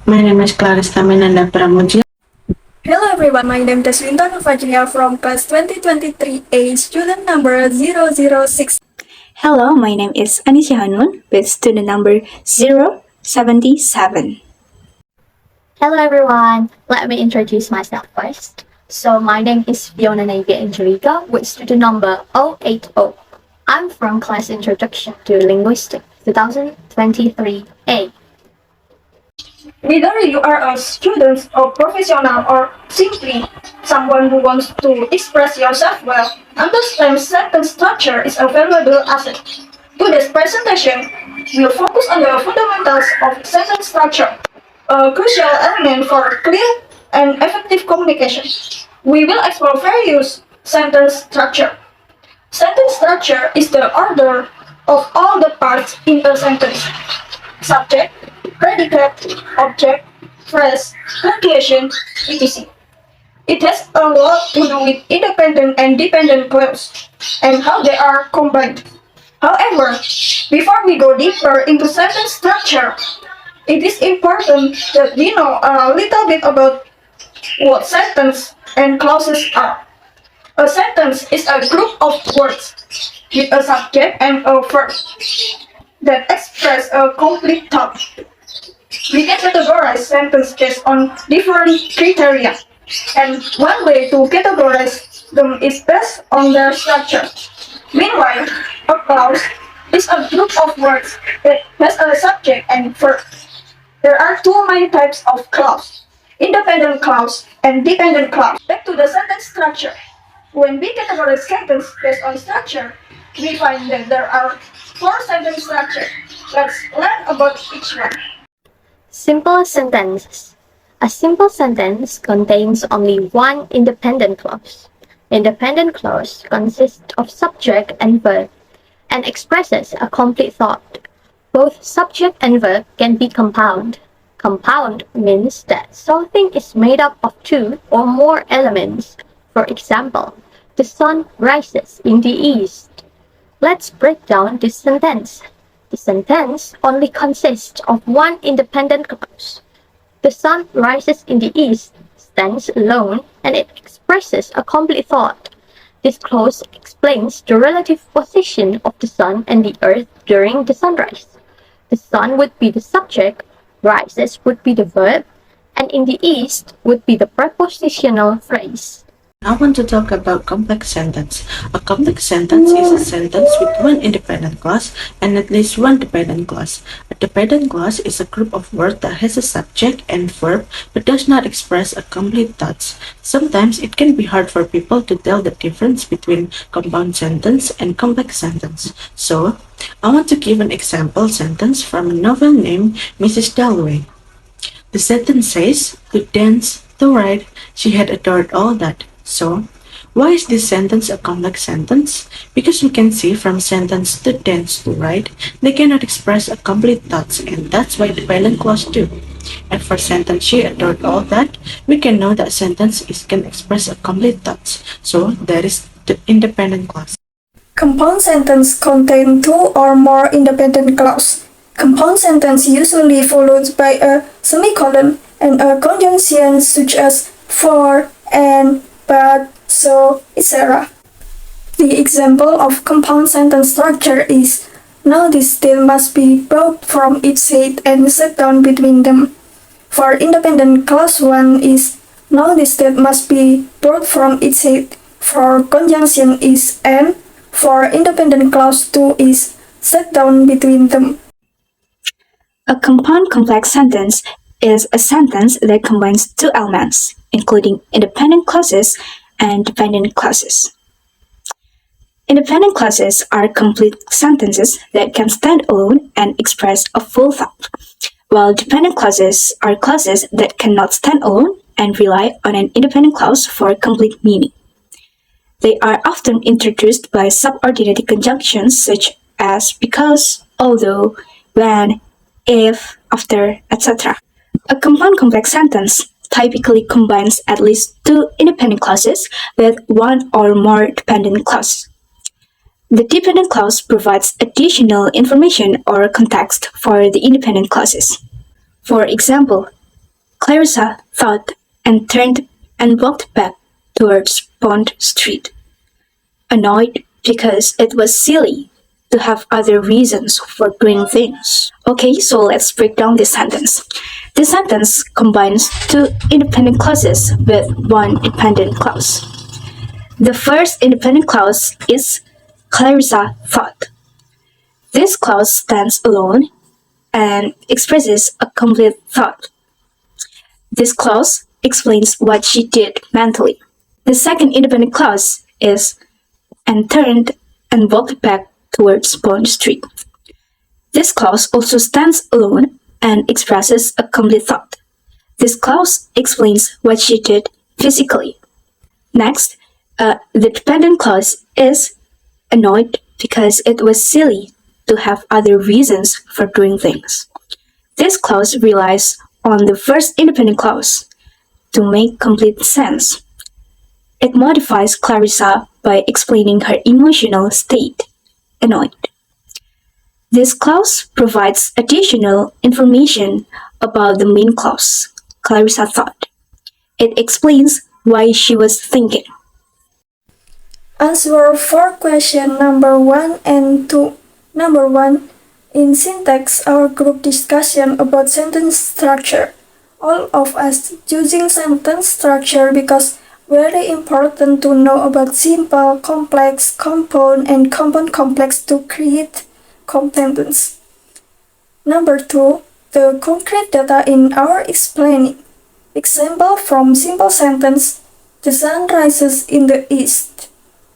My name is Clarysta Meinanda Pramudya. Hello everyone, my name is Deswinta Nur Faj'riyah from class 2023A, student number 006. Hello, my name is Anisya Hanuun with student number 077. Hello everyone, let me introduce myself first. So my name is Viona Angelica with student number 080. I'm from class Introduction to Linguistics 2023A. Whether you are a student or professional or simply someone who wants to express yourself well, understand sentence structure is a valuable asset. Today's presentation will focus on the fundamentals of sentence structure, a crucial element for clear and effective communication. We will explore various sentence structure. Sentence structure is the order of all the parts in a sentence. Subject, predicate, object, phrase, punctuation, etc. It has a lot to do with independent and dependent clauses and how they are combined. However, before we go deeper into sentence structure, it is important that we know a little bit about what sentence and clauses are. A sentence is a group of words with a subject and a verb that express a complete thought. We can categorize sentences based on different criteria, and one way to categorize them is based on their structure. Meanwhile, a clause is a group of words that has a subject and verb. There are two main types of clause: independent clause and dependent clause. Back to the sentence structure. When we categorize sentence based on structure, we find that there are four sentence structures. Let's learn about each one. Simple sentences. A simple sentence contains only one independent clause. Independent clause consists of subject and verb and expresses a complete thought. Both subject and verb can be compound. Compound means that something is made up of two or more elements. For example, the sun rises in the east. Let's break down this sentence. The sentence only consists of one independent clause. The sun rises in the east stands alone and it expresses a complete thought. This clause explains the relative position of the sun and the earth during the sunrise. The sun would be the subject, rises would be the verb, and in the east would be the prepositional phrase. I want to talk about complex sentence. A complex sentence is a sentence with one independent clause and at least one dependent clause. A dependent clause is a group of words that has a subject and verb but does not express a complete thought. Sometimes it can be hard for people to tell the difference between compound sentence and complex sentence. So, I want to give an example sentence from a novel named Mrs. Dalloway. The sentence says, to dance, to ride, she had adored all that. So, why is this sentence a complex sentence? Because we can see from sentence to dance to ride, they cannot express a complete thoughts, and that's why dependent clause do. And for sentence she adored all that, we can know that sentence can express a complete thoughts. So that is the independent clause. Compound sentence contain two or more independent clause. Compound sentence usually followed by a semicolon and a conjunction such as for, and, but, so, etc. The example of compound sentence structure is, now this state must be brought from its head and set down between them. For independent clause 1 is, now this state must be brought from its head. For conjunction is and. For independent clause 2 is, set down between them. A compound complex sentence is a sentence that combines two elements, including independent clauses and dependent clauses. Independent clauses are complete sentences that can stand alone and express a full thought, while dependent clauses are clauses that cannot stand alone and rely on an independent clause for complete meaning. They are often introduced by subordinate conjunctions such as because, although, when, if, after, etc. A compound complex sentence typically combines at least two independent clauses with one or more dependent clauses. The dependent clause provides additional information or context for the independent clauses. For example, Clarissa thought and turned and walked back towards Bond Street, annoyed because it was silly to have other reasons for doing things. Okay, so let's break down this sentence. This sentence combines two independent clauses with one dependent clause. The first independent clause is Clarissa thought. This clause stands alone and expresses a complete thought. This clause explains what she did mentally. The second independent clause is and turned and walked back towards Bond Street. This clause also stands alone and expresses a complete thought. This clause explains what she did physically. Next, the dependent clause is annoyed because it was silly to have other reasons for doing things. This clause relies on the first independent clause to make complete sense. It modifies Clarissa by explaining her emotional state, annoyed. This clause provides additional information about the main clause, Clarissa thought. It explains why she was thinking. Answer for question number 1 and 2. Number 1. In syntax, our group discussion about sentence structure. All of us using sentence structure because very important to know about simple, complex, compound, and compound complex to create competence. Number 2. The concrete data in our explaining. Example from simple sentence, the sun rises in the east.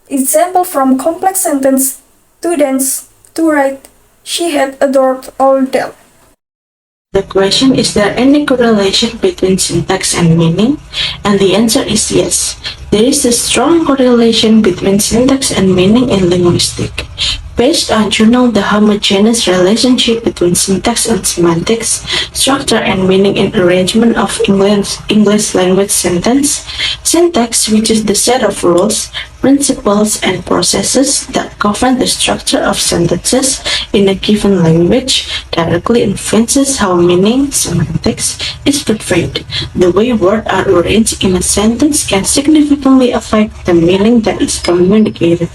Example from complex sentence, to dance, to write, she had adored all that. The question, is there any correlation between syntax and meaning? And the answer is yes. There is a strong correlation between syntax and meaning in linguistics. Based on Juni, the homogeneous relationship between syntax and semantics, structure and meaning in arrangement of English language sentence, syntax, which is the set of rules, principles, and processes that govern the structure of sentences in a given language, directly influences how meaning, semantics, is portrayed. The way words are arranged in a sentence can significantly affect the meaning that is communicated.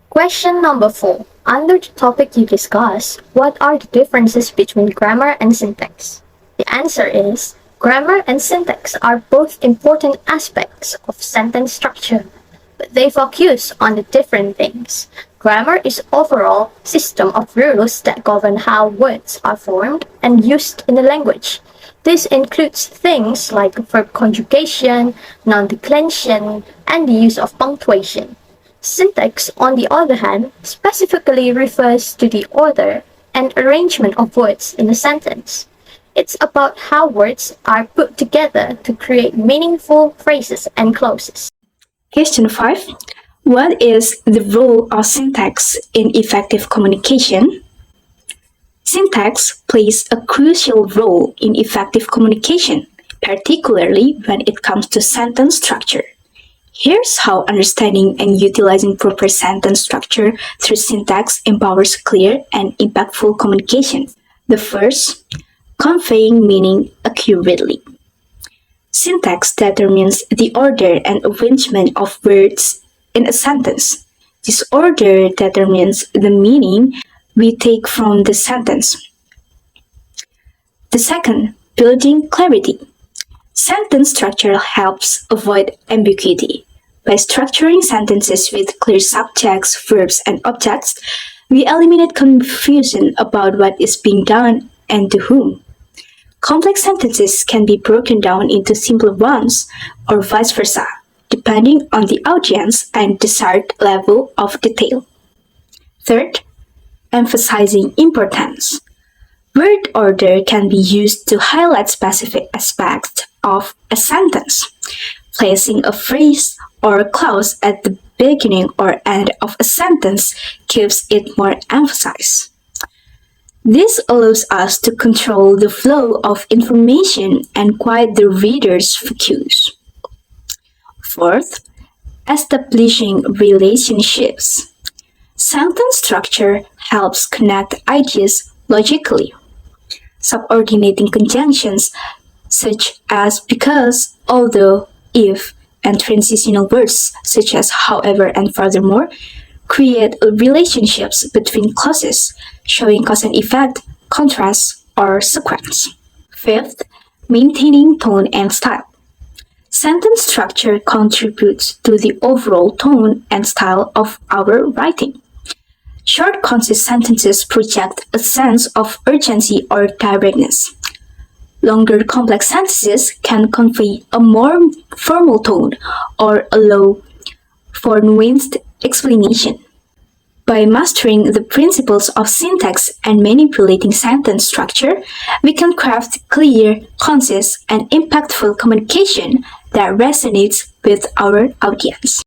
Question number 4. Under the topic you discussed, what are the differences between grammar and syntax? The answer is, grammar and syntax are both important aspects of sentence structure, but they focus on the different things. Grammar is overall system of rules that govern how words are formed and used in a language. This includes things like verb conjugation, noun declension, and the use of punctuation. Syntax, on the other hand, specifically refers to the order and arrangement of words in a sentence. It's about how words are put together to create meaningful phrases and clauses. Question 5. What is the role of syntax in effective communication? Syntax plays a crucial role in effective communication, particularly when it comes to sentence structure. Here's how understanding and utilizing proper sentence structure through syntax empowers clear and impactful communication. The first, conveying meaning accurately. Syntax determines the order and arrangement of words in a sentence. This order determines the meaning we take from the sentence. The second, building clarity. Sentence structure helps avoid ambiguity. By structuring sentences with clear subjects, verbs, and objects, we eliminate confusion about what is being done and to whom. Complex sentences can be broken down into simpler ones or vice versa, depending on the audience and desired level of detail. Third, emphasizing importance. Word order can be used to highlight specific aspects of a sentence. Placing a phrase or a clause at the beginning or end of a sentence gives it more emphasis. This allows us to control the flow of information and quiet the reader's focus. Fourth, establishing relationships. Sentence structure helps connect ideas logically. Subordinating conjunctions such as because, although, if, and transitional words such as however and furthermore create relationships between clauses, showing cause and effect, contrast, or sequence. Fifth, maintaining tone and style. Sentence structure contributes to the overall tone and style of our writing. Short, concise sentences project a sense of urgency or directness. Longer, complex sentences can convey a more formal tone or allow for nuanced explanation. By mastering the principles of syntax and manipulating sentence structure, we can craft clear, concise, and impactful communication that resonates with our audience.